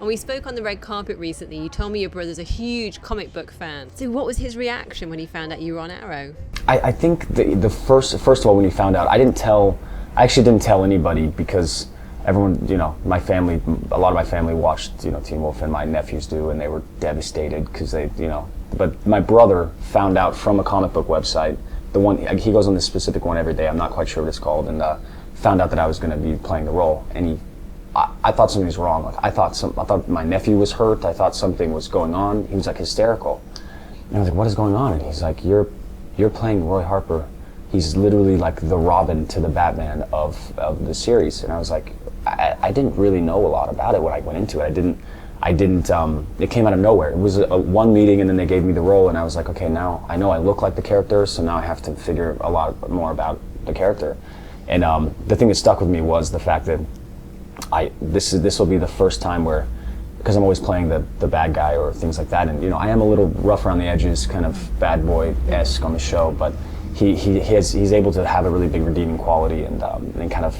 And we spoke on the red carpet recently. You told me your brother's a huge comic book fan. So what was his reaction when he found out you were on Arrow? I think the first of all, when he found out, I actually didn't tell anybody because everyone, my family, a lot of my family watched, Teen Wolf, and my nephews do, and they were devastated because they, but my brother found out from a comic book website, the one, he goes on this specific one every day, I'm not quite sure what it's called, and found out that I was going to be playing the role, and I thought something was wrong. Like I thought my nephew was hurt. I thought something was going on. He was like hysterical, and I was like, "What is going on?" And he's like, "You're playing Roy Harper. He's literally like the Robin to the Batman of the series." And I was like, I didn't really know a lot about it when I went into it. I didn't. It came out of nowhere. It was one meeting, and then they gave me the role, and I was like, okay, now I know I look like the character, so now I have to figure a lot more about the character. And the thing that stuck with me was the fact that this will be the first time where, because I'm always playing the bad guy or things like that, and I am a little rough around the edges, kind of bad boy-esque on the show, but he's able to have a really big redeeming quality and kind of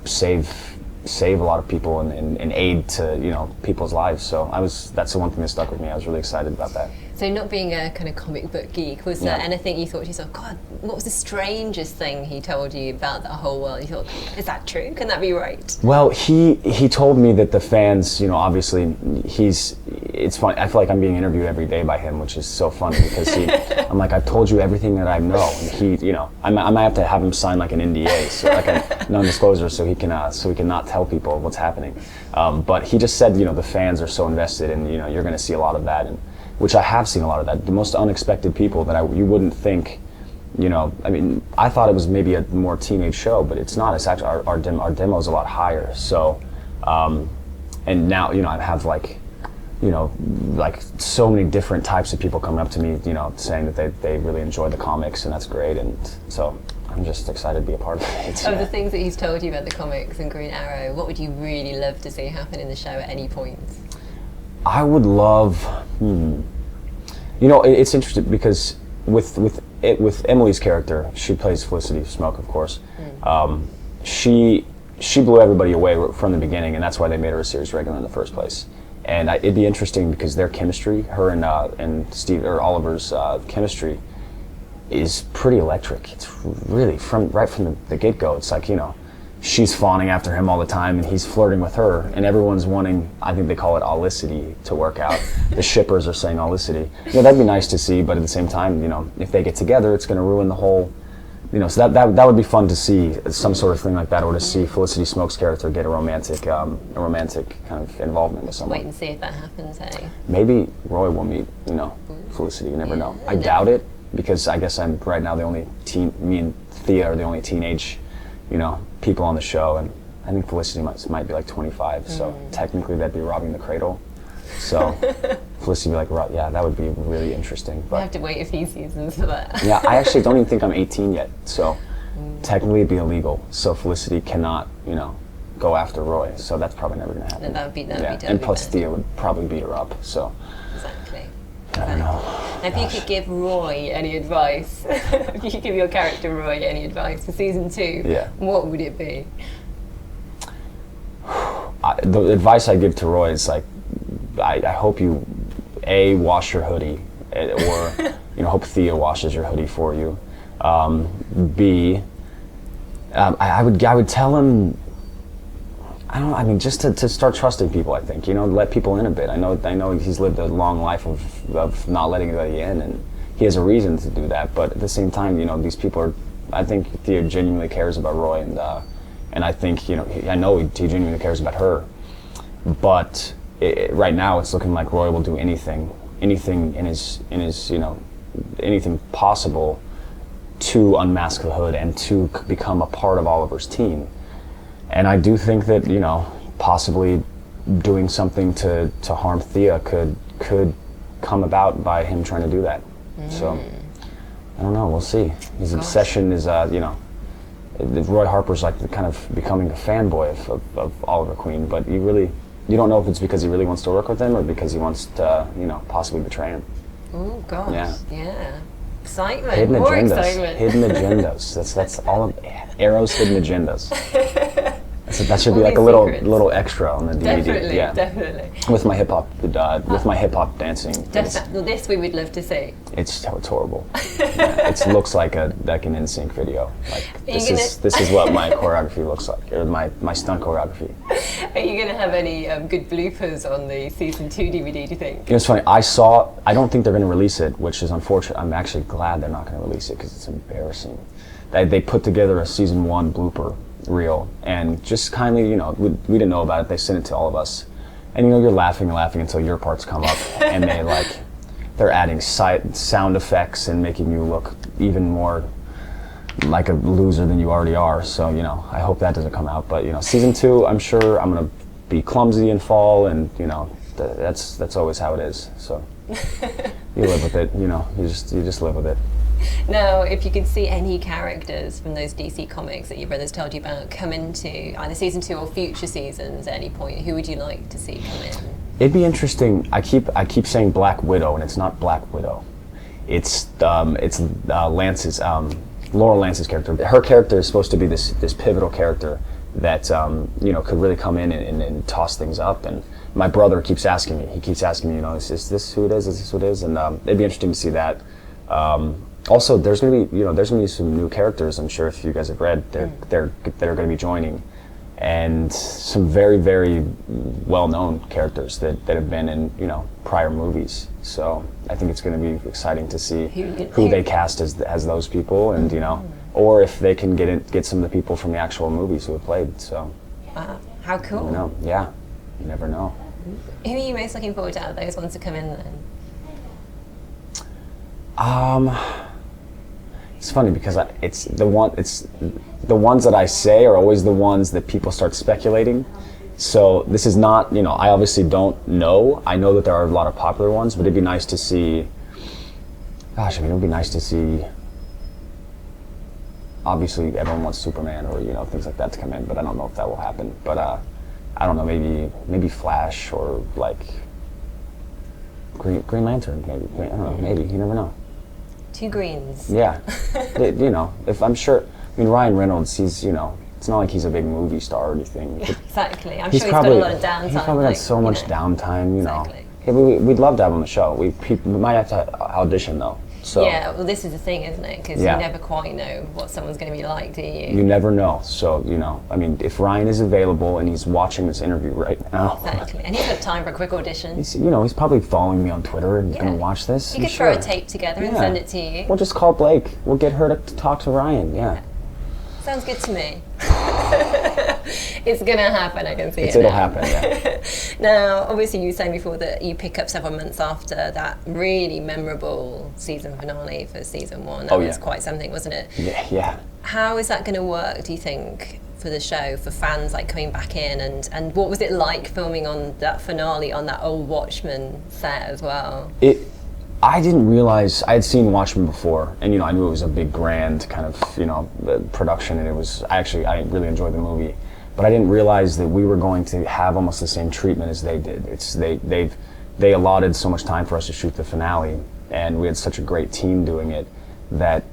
save a lot of people and aid to people's lives. So that's the one thing that stuck with me. I was really excited about that. So not being a kind of comic book geek, was there anything you thought to yourself, God, what was the strangest thing he told you about that whole world? You thought, is that true? Can that be right? Well, he told me that the fans, obviously it's funny, I feel like I'm being interviewed every day by him, which is so funny because I'm like, I've told you everything that I know, and he, I might have to have him sign like an NDA, so like a non-disclosure, so he can not tell people what's happening. But he just said, the fans are so invested, and you're going to see a lot of that, and which I have seen a lot of that. The most unexpected people that you wouldn't think, I thought it was maybe a more teenage show, but it's not. It's actually our demo is a lot higher. So, and now I have like so many different types of people coming up to me, saying that they really enjoy the comics, and that's great. And so I'm just excited to be a part of it. Of the things that he's told you about the comics and Green Arrow, what would you really love to see happen in the show at any point? I would love, it's interesting because with Emily's character, she plays Felicity Smoke, of course. She blew everybody away from the beginning, and that's why they made her a series regular in the first place. And it'd be interesting because their chemistry, her and Steve or Oliver's chemistry, is pretty electric. It's really right from the get-go. It's like she's fawning after him all the time, and he's flirting with her, and everyone's wanting, I think they call it allicity, to work out. The shippers are saying allicity. That'd be nice to see, but at the same time, if they get together, it's going to ruin the whole, so that would be fun to see, some sort of thing like that, or to see Felicity Smoke's character get a romantic kind of involvement with someone. Wait and see if that happens, hey? Maybe Roy will meet, Felicity, you never know. I doubt it, because I guess I'm right now me and Thea are the only teenage, people on the show, and I think Felicity might be like 25, so technically that'd be robbing the cradle. So Felicity would be like, yeah, that would be really interesting. But you have to wait a few seasons for that. Yeah, I actually don't even think I'm 18 yet, so technically it'd be illegal. So Felicity cannot, go after Roy, so that's probably never going to happen. That would be totally and plus Thea would probably beat her up, so. Exactly. I don't know. Now, if you could give Roy any advice, if you could give your character Roy any advice for season 2, what would it be? The advice I give to Roy is like, I hope you wash your hoodie, or hope Thea washes your hoodie for you. B, I would tell him, just to start trusting people. I think let people in a bit. I know he's lived a long life of not letting anybody in, and he has a reason to do that. But at the same time, these people are. I think Thea genuinely cares about Roy, and I think I know he genuinely cares about her. But right now, it's looking like Roy will do anything in his anything possible to unmask the hood and to become a part of Oliver's team. And I do think that possibly doing something to harm Thea could come about by him trying to do that. So I don't know. We'll see. His obsession is Roy Harper's like kind of becoming a fanboy of Oliver Queen, but you don't know if it's because he really wants to work with him or because he wants to possibly betray him. Oh gosh. Yeah. Excitement. Hidden More agendas. excitement. Hidden agendas. That's all of Arrow's hidden agendas. That should be All like a these little secrets. little extra on the DVD. Definitely, yeah. definitely. With my hip hop dancing. Well, this we would love to see. It's horrible. Yeah, it looks like an NSYNC video. Like this is what my choreography looks like, or my stunt choreography. Are you going to have any good bloopers on the season 2 DVD? Do you think? It's funny. I don't think they're going to release it, which is unfortunate. I'm actually glad they're not going to release it because it's embarrassing. They put together a season 1 blooper reel, and just kindly, we didn't know about it. They sent it to all of us, and you're laughing until your parts come up, and they're adding sound effects and making you look even more like a loser than you already are. So I hope that doesn't come out. But season 2, I'm sure I'm gonna be clumsy and fall, and that's always how it is. So you live with it. You just live with it. Now, if you could see any characters from those DC comics that your brothers told you about come into either season 2 or future seasons at any point, who would you like to see come in? It'd be interesting. I keep saying Black Widow, and it's not Black Widow. It's Lance's Laura Lance's character. Her character is supposed to be this pivotal character that could really come in and toss things up. And my brother keeps asking me. He keeps asking me, is this who it is? Is this who it is? And it'd be interesting to see that. Also, there's gonna be some new characters. I'm sure if you guys have read, they're gonna be joining, and some very, very well-known characters that have been in prior movies. So I think it's gonna be exciting to see who they cast as those people, and or if they can get some of the people from the actual movies who have played. So wow, how cool! Yeah, you never know. Who are you most looking forward to out of those ones to come in then? It's funny because it's the ones that I say are always the ones that people start speculating. So this is not, I obviously don't know. I know that there are a lot of popular ones, but it'd be nice to see. Gosh, it would be nice to see. Obviously, everyone wants Superman or things like that to come in, but I don't know if that will happen. But I don't know, maybe Flash or like Green Lantern, maybe. I don't know, maybe, you never know. 2 greens. Yeah, if I'm sure. Ryan Reynolds, he's it's not like he's a big movie star or anything. Yeah, exactly. I'm sure he's got a lot of downtime. He's probably got so much downtime. Exactly. Yeah, we'd love to have him on the show. We might have to audition though. So yeah, well, this is the thing, isn't it? Because you never quite know what someone's going to be like, do you? You never know. So if Ryan is available and he's watching this interview right now, exactly, and he's got time for a quick audition. He's probably following me on Twitter and he's going to watch this. You could throw a tape together and send it to you. We'll just call Blake. We'll get her to talk to Ryan. Yeah. Sounds good to me. It's gonna happen, I can see it. It'll happen, yeah. Now, obviously you were saying before that you pick up several months after that really memorable season finale for season 1. That was quite something, wasn't it? Yeah. How is that gonna work, do you think, for the show, for fans coming back in, and what was it like filming on that finale on that old Watchmen set as well? I didn't realize, I had seen Watchmen before, and I knew it was a big grand kind of production, and I really enjoyed the movie, but I didn't realize that we were going to have almost the same treatment as they did. They allotted so much time for us to shoot the finale, and we had such a great team doing it that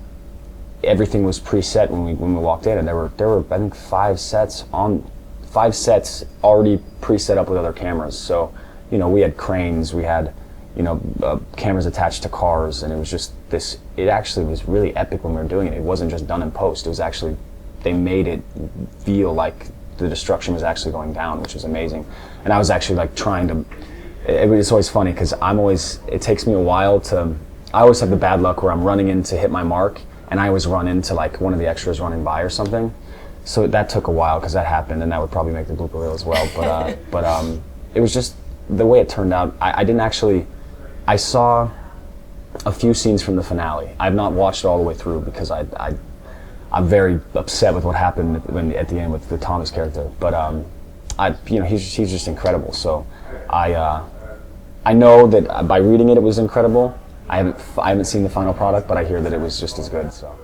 everything was preset when we walked in, and there were I think 5 sets already preset up with other cameras. So we had cranes, we had cameras attached to cars, and it was just this. It actually was really epic when we were doing it. It wasn't just done in post. It was actually, they made it feel like the destruction was actually going down, which was amazing. And I was actually trying to. It's always funny because it takes me a while to. I always have the bad luck where I'm running in to hit my mark, and I always run into one of the extras running by or something. So that took a while because that happened, and that would probably make the blooper reel as well. But it was just the way it turned out. I didn't actually. I saw a few scenes from the finale. I've not watched it all the way through because I'm very upset with what happened at the end with the Thomas character. But he's just incredible. So I know that by reading it was incredible. I haven't seen the final product, but I hear that it was just as good. So.